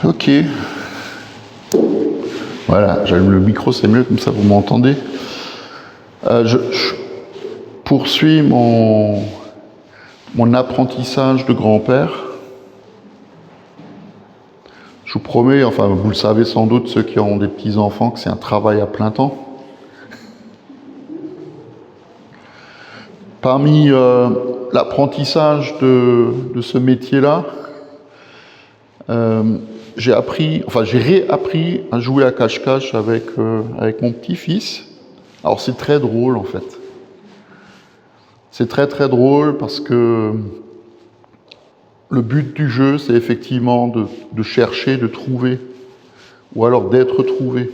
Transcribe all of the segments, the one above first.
Ok. Voilà, j'allume le micro, c'est mieux, comme ça vous m'entendez. Je poursuis mon apprentissage de grand-père. Je vous promets, enfin vous le savez sans doute, ceux qui ont des petits-enfants, que c'est un travail à plein temps. Parmi l'apprentissage de ce métier-là, j'ai réappris à jouer à cache-cache avec mon petit-fils. Alors c'est très drôle en fait. C'est très très drôle parce que le but du jeu, c'est effectivement de chercher, de trouver, ou alors d'être trouvé.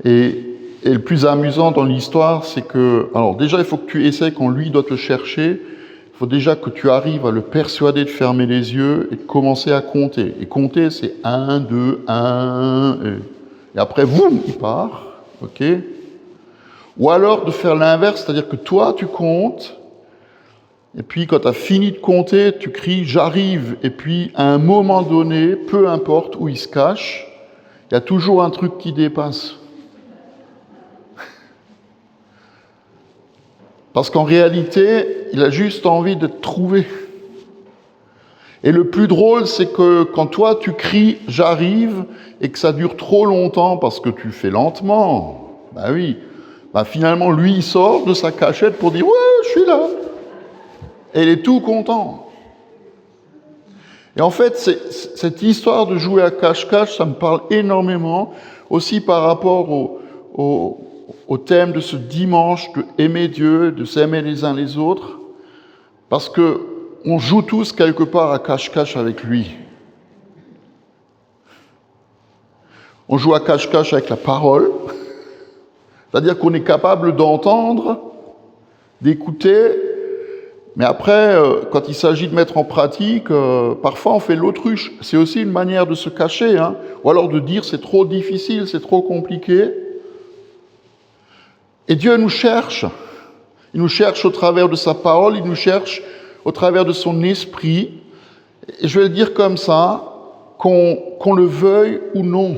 Et le plus amusant dans l'histoire, c'est que, alors déjà, il faut que tu essaies quand lui doit te chercher, il faut déjà que tu arrives à le persuader de fermer les yeux et de commencer à compter. Et compter, c'est 1, 2, 1, et après, boum, il part, ok ? Ou alors de faire l'inverse, c'est-à-dire que toi, tu comptes, et puis quand tu as fini de compter, tu cries « j'arrive », et puis à un moment donné, peu importe où il se cache, il y a toujours un truc qui dépasse. Parce qu'en réalité, il a juste envie de te trouver. Et le plus drôle, c'est que quand toi, tu cries « j'arrive » et que ça dure trop longtemps parce que tu fais lentement, ben oui, ben finalement, lui, il sort de sa cachette pour dire « ouais, je suis là ». Et il est tout content. Et en fait, cette histoire de jouer à cache-cache, ça me parle énormément, aussi par rapport au thème de ce dimanche, de aimer Dieu, de s'aimer les uns les autres, parce que on joue tous quelque part à cache-cache avec lui. On joue à cache-cache avec la parole, c'est-à-dire qu'on est capable d'entendre, d'écouter, mais après, quand il s'agit de mettre en pratique, parfois on fait l'autruche. C'est aussi une manière de se cacher, hein, ou alors de dire c'est trop difficile, c'est trop compliqué. Et Dieu nous cherche. Il nous cherche au travers de sa parole, il nous cherche au travers de son esprit. Et je vais le dire comme ça, qu'on le veuille ou non,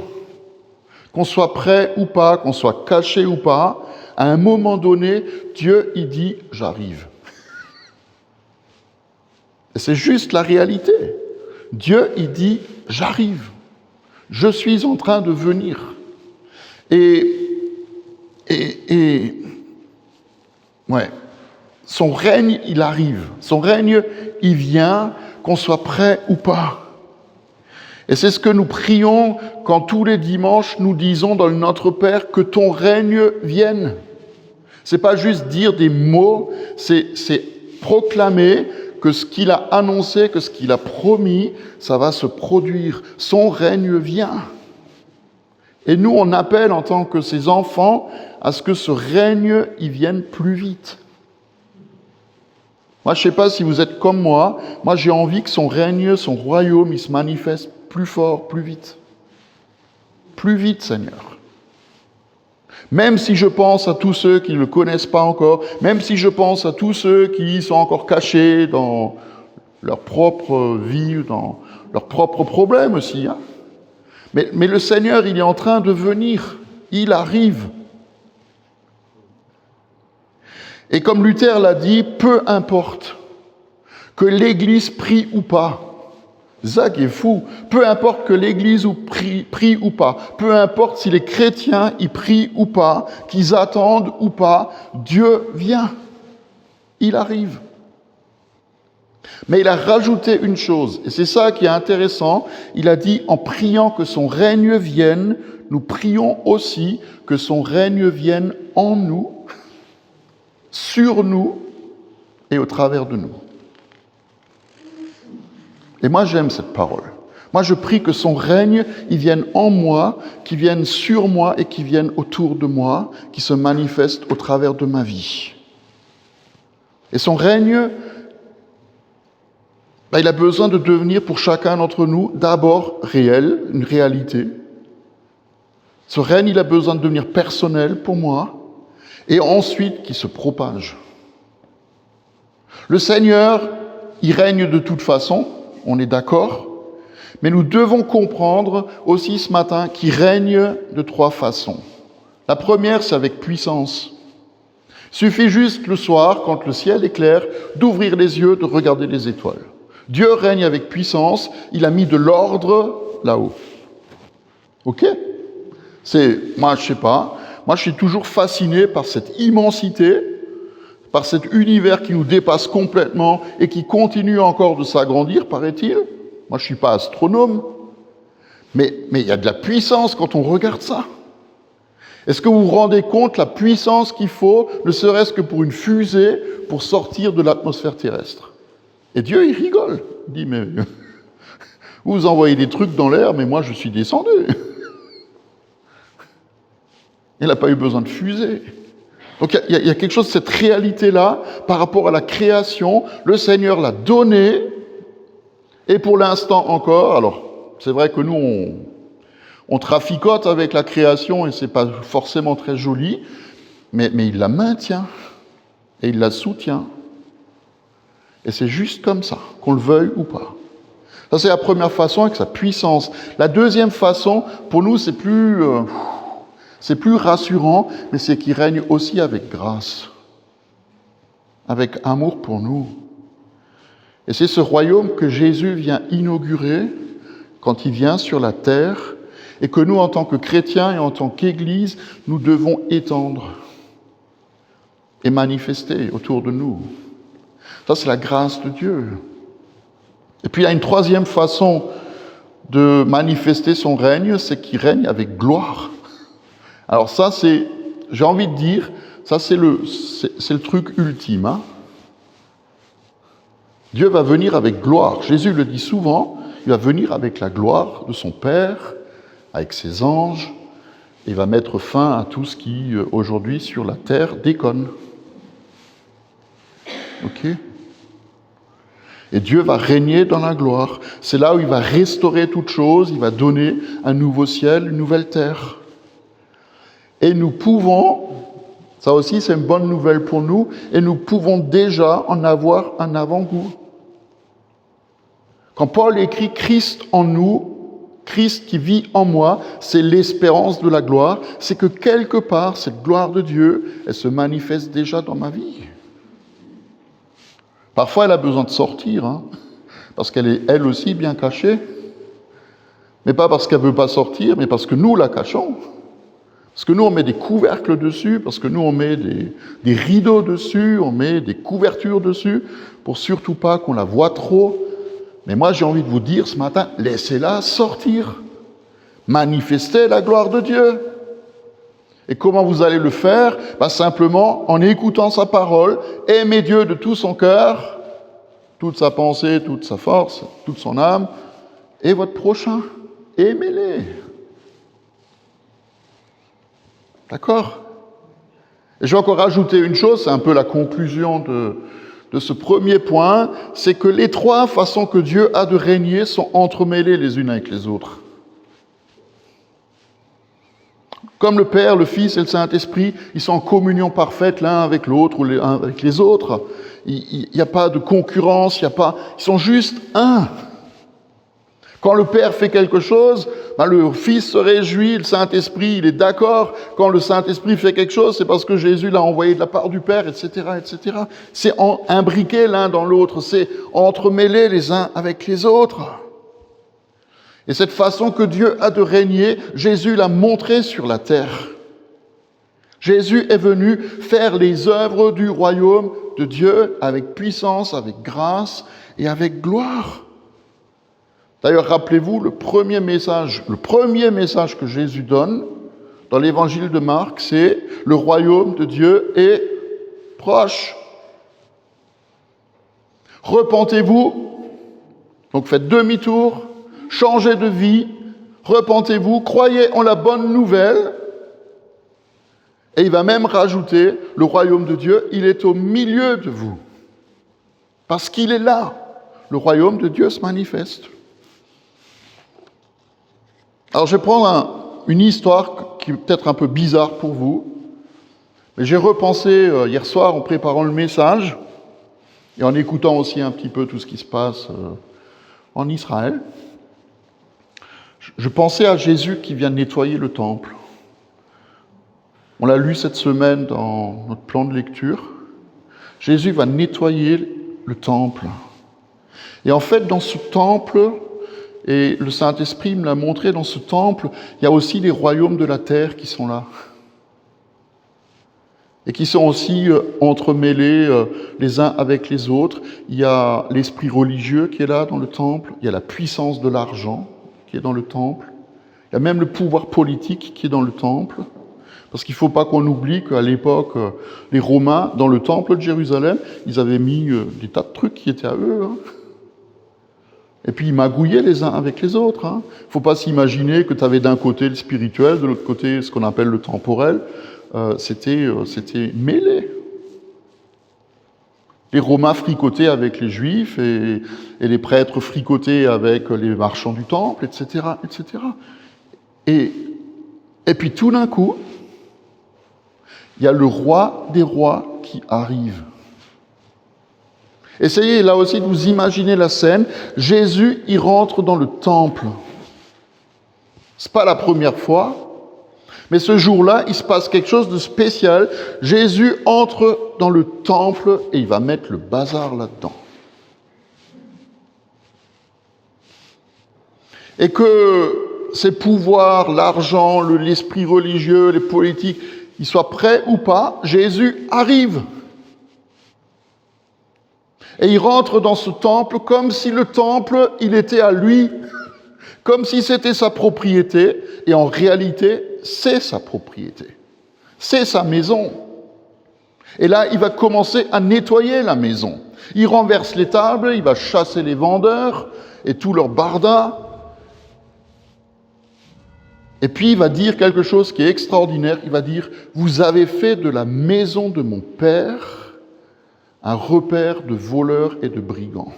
qu'on soit prêt ou pas, qu'on soit caché ou pas, à un moment donné, Dieu, il dit « j'arrive ». Et c'est juste la réalité. Dieu, il dit « j'arrive ». Je suis en train de venir. Ouais, son règne, il arrive. Son règne, il vient, qu'on soit prêt ou pas. Et c'est ce que nous prions quand tous les dimanches, nous disons dans le Notre Père que ton règne vienne. C'est pas juste dire des mots, c'est proclamer que ce qu'il a annoncé, que ce qu'il a promis, ça va se produire. Son règne vient. Et nous, on appelle en tant que ses enfants à ce que ce règne, il vienne plus vite. Moi, je ne sais pas si vous êtes comme moi j'ai envie que son règne, son royaume, il se manifeste plus fort, plus vite. Plus vite, Seigneur. Même si je pense à tous ceux qui ne le connaissent pas encore, même si je pense à tous ceux qui sont encore cachés dans leur propre vie, dans leurs propres problèmes aussi. Hein. Mais le Seigneur, il est en train de venir. Il arrive. Et comme Luther l'a dit, peu importe que l'Église prie ou pas. Zach est fou. Peu importe que l'Église prie ou pas. Peu importe si les chrétiens y prient ou pas, qu'ils attendent ou pas, Dieu vient. Il arrive. Mais il a rajouté une chose, et c'est ça qui est intéressant. Il a dit, en priant que son règne vienne, nous prions aussi que son règne vienne en nous, sur nous et au travers de nous. Et moi, j'aime cette parole. Moi, je prie que son règne, il vienne en moi, qu'il vienne sur moi et qu'il vienne autour de moi, qu'il se manifeste au travers de ma vie. Et son règne, il a besoin de devenir pour chacun d'entre nous d'abord réel, une réalité. Ce règne, il a besoin de devenir personnel pour moi, et ensuite qu'il se propage. Le Seigneur, il règne de toute façon, on est d'accord, mais nous devons comprendre aussi ce matin qu'il règne de 3 façons. La première, c'est avec puissance. Il suffit juste le soir, quand le ciel est clair, d'ouvrir les yeux, de regarder les étoiles. Dieu règne avec puissance, il a mis de l'ordre là-haut. Ok ? Moi je sais pas, moi je suis toujours fasciné par cette immensité, par cet univers qui nous dépasse complètement et qui continue encore de s'agrandir, paraît-il. Moi je suis pas astronome, mais il y a de la puissance quand on regarde ça. Est-ce que vous vous rendez compte la puissance qu'il faut, ne serait-ce que pour une fusée, pour sortir de l'atmosphère terrestre ? Et Dieu, il rigole. Il dit, mais vous envoyez des trucs dans l'air, mais moi, je suis descendu. Il n'a pas eu besoin de fusée. Donc, il y a quelque chose de cette réalité-là, par rapport à la création. Le Seigneur l'a donnée, et pour l'instant encore, alors, c'est vrai que nous, on traficote avec la création et c'est pas forcément très joli, mais il la maintient et il la soutient. Et c'est juste comme ça, qu'on le veuille ou pas. Ça, c'est la première façon avec sa puissance. La deuxième façon, pour nous, c'est plus rassurant, mais c'est qu'il règne aussi avec grâce, avec amour pour nous. Et c'est ce royaume que Jésus vient inaugurer quand il vient sur la terre, et que nous, en tant que chrétiens et en tant qu'Église, nous devons étendre et manifester autour de nous. Ça, c'est la grâce de Dieu. Et puis, il y a une troisième façon de manifester son règne, c'est qu'il règne avec gloire. Alors ça, j'ai envie de dire, ça c'est le truc ultime. Hein. Dieu va venir avec gloire. Jésus le dit souvent, il va venir avec la gloire de son Père, avec ses anges, et va mettre fin à tout ce qui, aujourd'hui, sur la terre, déconne. Ok ? Et Dieu va régner dans la gloire. C'est là où il va restaurer toutes choses, il va donner un nouveau ciel, une nouvelle terre. Et nous pouvons, ça aussi c'est une bonne nouvelle pour nous, et nous pouvons déjà en avoir un avant-goût. Quand Paul écrit « Christ en nous », Christ qui vit en moi, c'est l'espérance de la gloire, c'est que quelque part, cette gloire de Dieu, elle se manifeste déjà dans ma vie. Parfois, elle a besoin de sortir, hein, parce qu'elle est elle aussi bien cachée, mais pas parce qu'elle ne veut pas sortir, mais parce que nous la cachons. Parce que nous, on met des couvercles dessus, parce que nous, on met des rideaux dessus, on met des couvertures dessus, pour surtout pas qu'on la voie trop. Mais moi, j'ai envie de vous dire ce matin, laissez-la sortir. Manifestez la gloire de Dieu. Et comment vous allez le faire ? Simplement en écoutant sa parole, aimez Dieu de tout son cœur, toute sa pensée, toute sa force, toute son âme, et votre prochain, aimez-les. D'accord ? Et je vais encore rajouter une chose, c'est un peu la conclusion de ce premier point, c'est que les 3 façons que Dieu a de régner sont entremêlées les unes avec les autres. Comme le Père, le Fils et le Saint-Esprit, ils sont en communion parfaite l'un avec l'autre ou les uns avec les autres. Il n'y a pas de concurrence, ils sont juste un. Quand le Père fait quelque chose, le Fils se réjouit, le Saint-Esprit, il est d'accord. Quand le Saint-Esprit fait quelque chose, c'est parce que Jésus l'a envoyé de la part du Père, etc., etc. C'est imbriqué l'un dans l'autre, c'est entremêlé les uns avec les autres. Et cette façon que Dieu a de régner, Jésus l'a montré sur la terre. Jésus est venu faire les œuvres du royaume de Dieu avec puissance, avec grâce et avec gloire. D'ailleurs, rappelez-vous, le premier message que Jésus donne dans l'évangile de Marc, c'est « Le royaume de Dieu est proche. Repentez-vous, donc faites demi-tour, changez de vie, repentez-vous, croyez en la bonne nouvelle. » Et il va même rajouter « Le royaume de Dieu, il est au milieu de vous. » Parce qu'il est là, le royaume de Dieu se manifeste. Alors je vais prendre une histoire qui est peut-être un peu bizarre pour vous, mais j'ai repensé hier soir en préparant le message et en écoutant aussi un petit peu tout ce qui se passe en Israël. Je pensais à Jésus qui vient nettoyer le temple. On l'a lu cette semaine dans notre plan de lecture. Jésus va nettoyer le temple. Et en fait, dans ce temple, et le Saint-Esprit me l'a montré, dans ce temple, il y a aussi les royaumes de la terre qui sont là. Et qui sont aussi entremêlés les uns avec les autres. Il y a l'esprit religieux qui est là dans le temple, il y a la puissance de l'argent qui est dans le temple, il y a même le pouvoir politique qui est dans le temple. Parce qu'il ne faut pas qu'on oublie qu'à l'époque, les Romains, dans le temple de Jérusalem, ils avaient mis des tas de trucs qui étaient à eux. Hein. Et puis ils magouillaient les uns avec les autres. Il ne faut pas s'imaginer que tu avais d'un côté le spirituel, de l'autre côté ce qu'on appelle le temporel. C'était mêlé. Les Romains fricotaient avec les Juifs et les prêtres fricotaient avec les marchands du temple, etc., etc. Et puis tout d'un coup, il y a le roi des rois qui arrive. Essayez là aussi de vous imaginer la scène. Jésus, il rentre dans le temple. C'est pas la première fois, mais ce jour-là, il se passe quelque chose de spécial. Jésus entre dans le temple et il va mettre le bazar là-dedans. Et que ces pouvoirs, l'argent, l'esprit religieux, les politiques, ils soient prêts ou pas, Jésus arrive. Et il rentre dans ce temple comme si le temple, il était à lui, comme si c'était sa propriété, et en réalité, c'est sa propriété. C'est sa maison. Et là, il va commencer à nettoyer la maison. Il renverse les tables, il va chasser les vendeurs et tous leurs bardas. Et puis il va dire quelque chose qui est extraordinaire. Il va dire, vous avez fait de la maison de mon père un repère de voleurs et de brigands.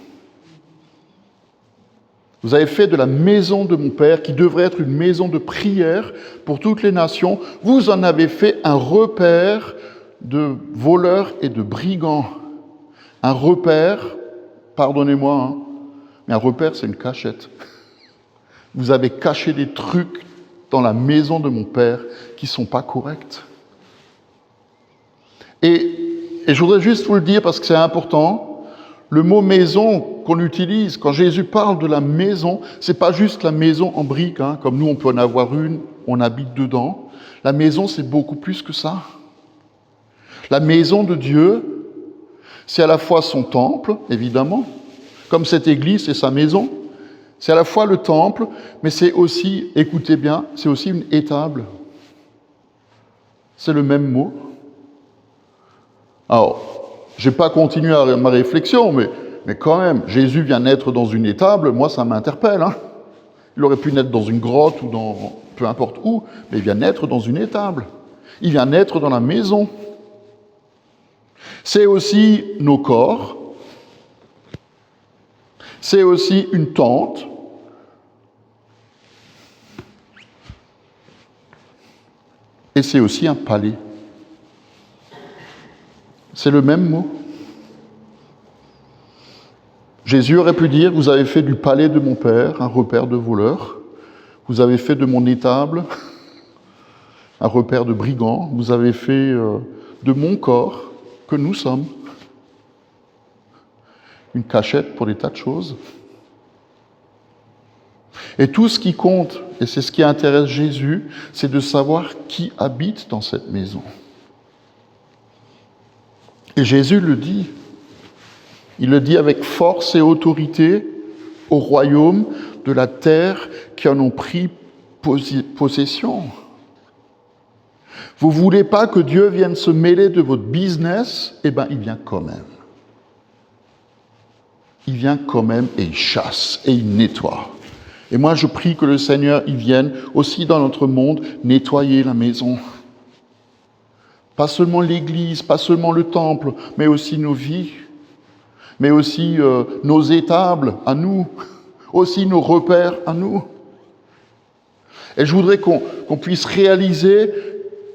Vous avez fait de la maison de mon père, qui devrait être une maison de prière pour toutes les nations, vous en avez fait un repère de voleurs et de brigands. Un repère, pardonnez-moi, mais un repère c'est une cachette. Vous avez caché des trucs dans la maison de mon père qui ne sont pas corrects. Et je voudrais juste vous le dire parce que c'est important, le mot maison qu'on utilise, quand Jésus parle de la maison, c'est pas juste la maison en briques, comme nous on peut en avoir une, on habite dedans. La maison c'est beaucoup plus que ça. La maison de Dieu, c'est à la fois son temple, évidemment, comme cette église c'est sa maison, c'est à la fois le temple, mais c'est aussi, écoutez bien, c'est aussi une étable. C'est le même mot. Alors, je n'ai pas continué ma réflexion, mais quand même, Jésus vient naître dans une étable, moi ça m'interpelle. Il aurait pu naître dans une grotte ou dans peu importe où, mais il vient naître dans une étable. Il vient naître dans la maison. C'est aussi nos corps. C'est aussi une tente. Et c'est aussi un palais. C'est le même mot. Jésus aurait pu dire, vous avez fait du palais de mon père un repère de voleurs. Vous avez fait de mon étable un repère de brigands. Vous avez fait de mon corps, que nous sommes, une cachette pour des tas de choses. Et tout ce qui compte, et c'est ce qui intéresse Jésus, c'est de savoir qui habite dans cette maison. Et Jésus le dit. Il le dit avec force et autorité aux royaumes de la terre qui en ont pris possession. Vous ne voulez pas que Dieu vienne se mêler de votre business? Eh bien, il vient quand même. Il vient quand même et il chasse et il nettoie. Et moi, je prie que le Seigneur, il vienne aussi dans notre monde nettoyer la maison. Pas seulement l'église, pas seulement le temple, mais aussi nos vies, mais aussi nos étables à nous, aussi nos repères à nous. Et je voudrais qu'on puisse réaliser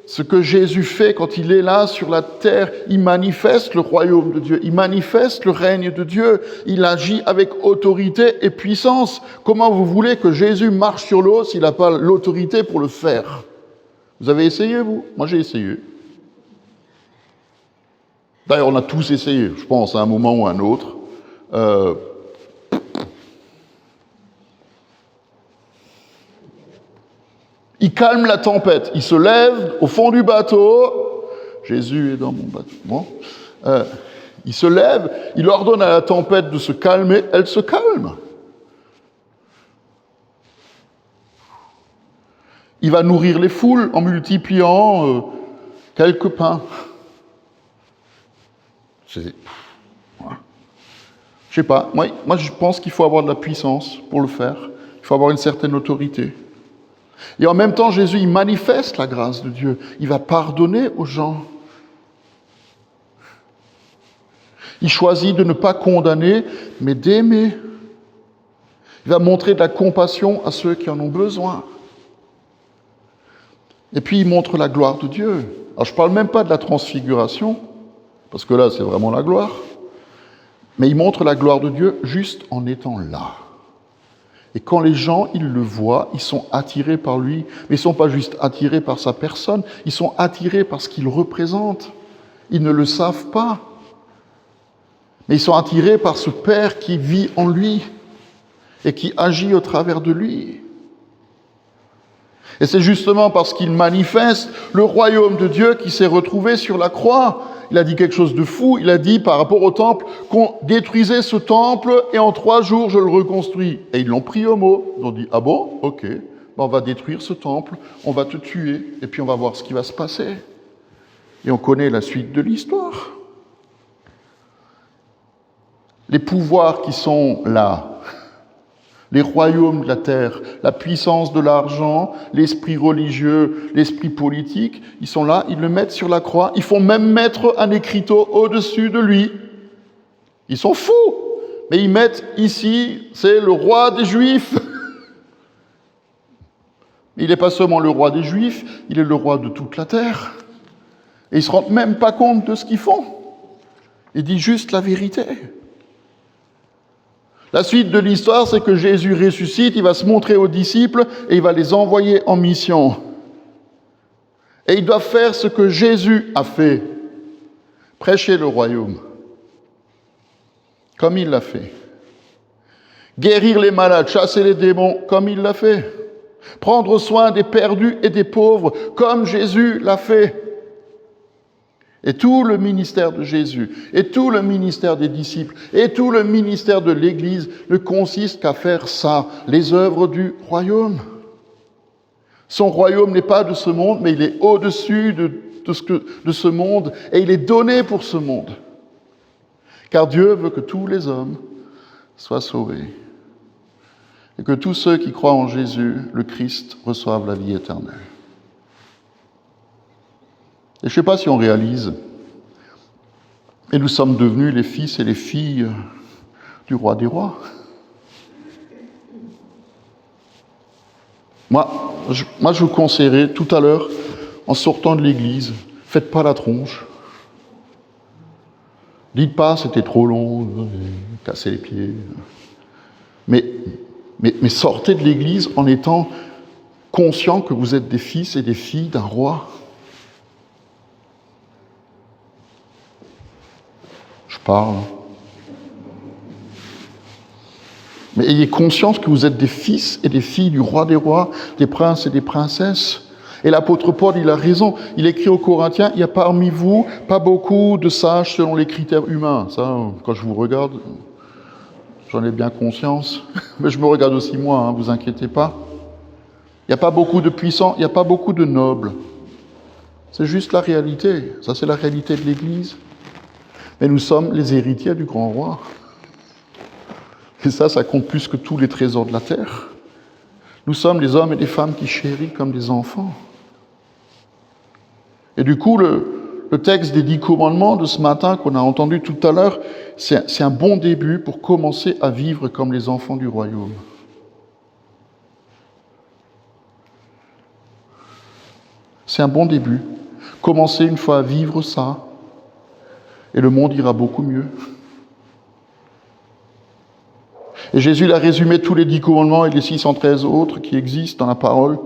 ce que Jésus fait quand il est là sur la terre, il manifeste le royaume de Dieu, il manifeste le règne de Dieu, il agit avec autorité et puissance. Comment vous voulez que Jésus marche sur l'eau s'il n'a pas l'autorité pour le faire? Vous avez essayé, vous? Moi, j'ai essayé. D'ailleurs, on a tous essayé, je pense, à un moment ou à un autre. Il calme la tempête, il se lève au fond du bateau. Jésus est dans mon bateau. Bon. Il se lève, il ordonne à la tempête de se calmer, elle se calme. Il va nourrir les foules en multipliant quelques pains. Je sais pas, moi je pense qu'il faut avoir de la puissance pour le faire. Il faut avoir une certaine autorité. Et en même temps, Jésus, il manifeste la grâce de Dieu. Il va pardonner aux gens. Il choisit de ne pas condamner, mais d'aimer. Il va montrer de la compassion à ceux qui en ont besoin. Et puis, il montre la gloire de Dieu. Alors, je ne parle même pas de la transfiguration, parce que là, c'est vraiment la gloire. Mais il montre la gloire de Dieu juste en étant là. Et quand les gens, ils le voient, ils sont attirés par lui. Mais ils ne sont pas juste attirés par sa personne, ils sont attirés par ce qu'il représente. Ils ne le savent pas. Mais ils sont attirés par ce Père qui vit en lui et qui agit au travers de lui. Et c'est justement parce qu'il manifeste le royaume de Dieu qui s'est retrouvé sur la croix. Il a dit quelque chose de fou, il a dit par rapport au temple qu'on détruisait ce temple et en 3 jours je le reconstruis. Et ils l'ont pris au mot, ils ont dit ah bon, ok, on va détruire ce temple, on va te tuer et puis on va voir ce qui va se passer. Et on connaît la suite de l'histoire. Les pouvoirs qui sont là, les royaumes de la terre, la puissance de l'argent, l'esprit religieux, l'esprit politique, ils sont là, ils le mettent sur la croix, ils font même mettre un écriteau au-dessus de lui. Ils sont fous, mais ils mettent ici, c'est le roi des Juifs. Il n'est pas seulement le roi des Juifs, il est le roi de toute la terre. Et ils ne se rendent même pas compte de ce qu'ils font. Ils disent juste la vérité. La suite de l'histoire, c'est que Jésus ressuscite, il va se montrer aux disciples et il va les envoyer en mission. Et ils doivent faire ce que Jésus a fait, prêcher le royaume, comme il l'a fait. Guérir les malades, chasser les démons, comme il l'a fait. Prendre soin des perdus et des pauvres, comme Jésus l'a fait. Et tout le ministère de Jésus, et tout le ministère des disciples, et tout le ministère de l'Église ne consiste qu'à faire ça, les œuvres du royaume. Son royaume n'est pas de ce monde, mais il est au-dessus de ce monde, et il est donné pour ce monde. Car Dieu veut que tous les hommes soient sauvés, et que tous ceux qui croient en Jésus, le Christ, reçoivent la vie éternelle. Et je ne sais pas si on réalise, et nous sommes devenus les fils et les filles du roi des rois. Moi, je vous conseillerais tout à l'heure, en sortant de l'église, faites pas la tronche. Dites pas c'était trop long, cassez les pieds. Mais sortez de l'église en étant conscient que vous êtes des fils et des filles d'un roi. Je parle. Mais ayez conscience que vous êtes des fils et des filles du roi des rois, des princes et des princesses. Et l'apôtre Paul, il a raison. Il écrit aux Corinthiens, il y a parmi vous pas beaucoup de sages selon les critères humains. Ça, quand je vous regarde, j'en ai bien conscience. Mais je me regarde aussi moi, vous inquiétez pas. Il n'y a pas beaucoup de puissants, il n'y a pas beaucoup de nobles. C'est juste la réalité. Ça, c'est la réalité de l'Église. Mais nous sommes les héritiers du grand roi. Et ça compte plus que tous les trésors de la terre. Nous sommes les hommes et les femmes qui chérissent comme des enfants. Et du coup, le texte des 10 commandements de ce matin qu'on a entendu tout à l'heure, c'est un bon début pour commencer à vivre comme les enfants du royaume. C'est un bon début. Commencez une fois à vivre ça, et le monde ira beaucoup mieux. Et Jésus il a résumé tous les 10 commandements et les 613 autres qui existent dans la parole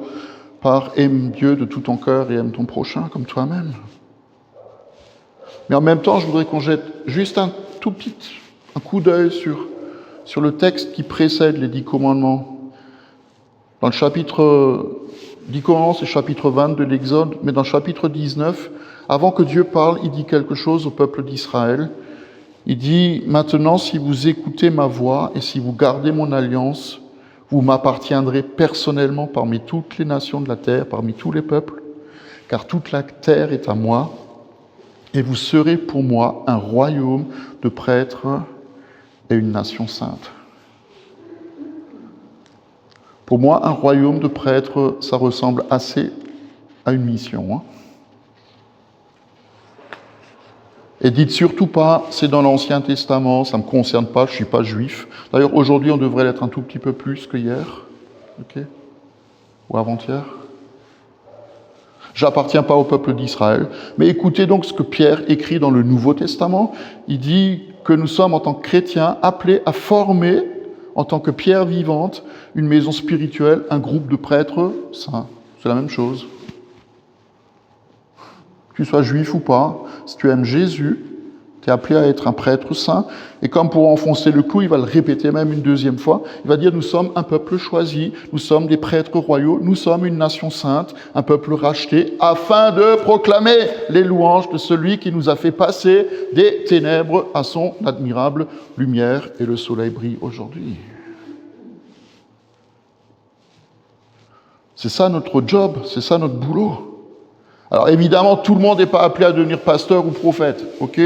par « aime Dieu de tout ton cœur et aime ton prochain comme toi-même ». Mais en même temps, je voudrais qu'on jette juste un coup d'œil sur le texte qui précède les 10 commandements. Dans le chapitre 10 commandements, c'est le chapitre 20 de l'Exode, mais dans le chapitre 19, avant que Dieu parle, il dit quelque chose au peuple d'Israël. Il dit « Maintenant, si vous écoutez ma voix et si vous gardez mon alliance, vous m'appartiendrez personnellement parmi toutes les nations de la terre, parmi tous les peuples, car toute la terre est à moi, et vous serez pour moi un royaume de prêtres et une nation sainte. » Pour moi, un royaume de prêtres, ça ressemble assez à une mission. Et dites surtout pas, c'est dans l'Ancien Testament, ça ne me concerne pas, je ne suis pas juif. D'ailleurs, aujourd'hui, on devrait l'être un tout petit peu plus que hier, ou avant-hier. J'appartiens pas au peuple d'Israël. Mais écoutez donc ce que Pierre écrit dans le Nouveau Testament. Il dit que nous sommes, en tant que chrétiens, appelés à former, en tant que pierre vivante, une maison spirituelle, un groupe de prêtres saints. C'est la même chose. Que tu sois juif ou pas, si tu aimes Jésus, tu es appelé à être un prêtre saint. Et comme pour enfoncer le clou, il va le répéter même une deuxième fois. Il va dire, nous sommes un peuple choisi, nous sommes des prêtres royaux, nous sommes une nation sainte, un peuple racheté, afin de proclamer les louanges de celui qui nous a fait passer des ténèbres à son admirable lumière. Et le soleil brille aujourd'hui. C'est ça notre job, c'est ça notre boulot. Alors évidemment, tout le monde n'est pas appelé à devenir pasteur ou prophète, ok ?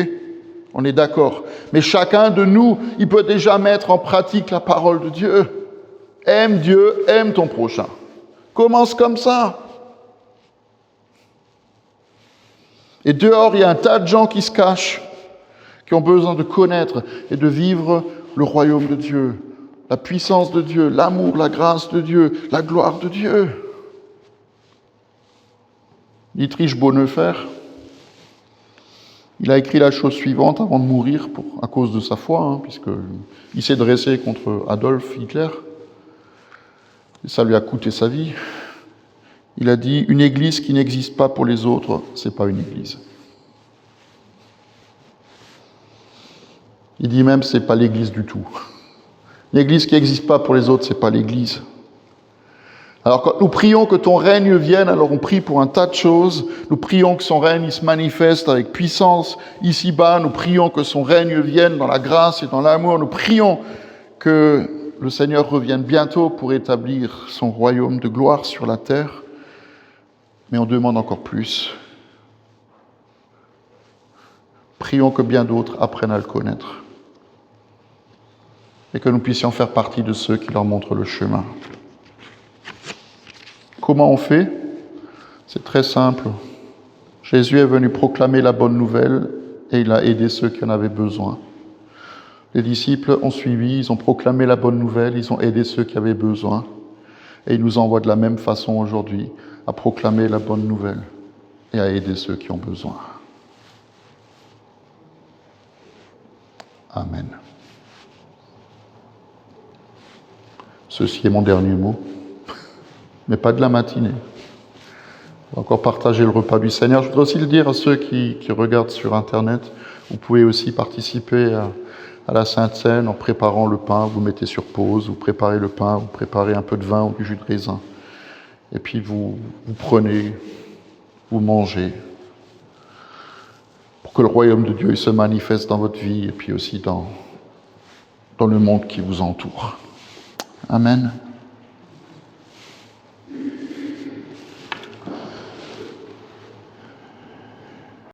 On est d'accord. Mais chacun de nous, il peut déjà mettre en pratique la parole de Dieu. Aime Dieu, aime ton prochain. Commence comme ça. Et dehors, il y a un tas de gens qui se cachent, qui ont besoin de connaître et de vivre le royaume de Dieu, la puissance de Dieu, l'amour, la grâce de Dieu, la gloire de Dieu. Dietrich Bonhoeffer, il a écrit la chose suivante avant de mourir à cause de sa foi, puisqu'il s'est dressé contre Adolf Hitler. Et ça lui a coûté sa vie. Il a dit « Une église qui n'existe pas pour les autres, c'est pas une église. » Il dit même « c'est pas l'église du tout. » L'église qui n'existe pas pour les autres, c'est pas l'église. Alors quand nous prions que ton règne vienne, alors on prie pour un tas de choses. Nous prions que son règne il se manifeste avec puissance ici-bas. Nous prions que son règne vienne dans la grâce et dans l'amour. Nous prions que le Seigneur revienne bientôt pour établir son royaume de gloire sur la terre. Mais on demande encore plus. Prions que bien d'autres apprennent à le connaître. Et que nous puissions faire partie de ceux qui leur montrent le chemin. Comment on fait ? C'est très simple. Jésus est venu proclamer la bonne nouvelle et il a aidé ceux qui en avaient besoin. Les disciples ont suivi, ils ont proclamé la bonne nouvelle, ils ont aidé ceux qui avaient besoin. Et il nous envoie de la même façon aujourd'hui à proclamer la bonne nouvelle et à aider ceux qui ont besoin. Amen. Ceci est mon dernier mot. Mais pas de la matinée. On va encore partager le repas du Seigneur. Je voudrais aussi le dire à ceux qui regardent sur Internet. Vous pouvez aussi participer à la Sainte Seine en préparant le pain. Vous mettez sur pause, vous préparez le pain, vous préparez un peu de vin ou du jus de raisin. Et puis vous prenez, vous mangez. Pour que le royaume de Dieu se manifeste dans votre vie et puis aussi dans le monde qui vous entoure. Amen.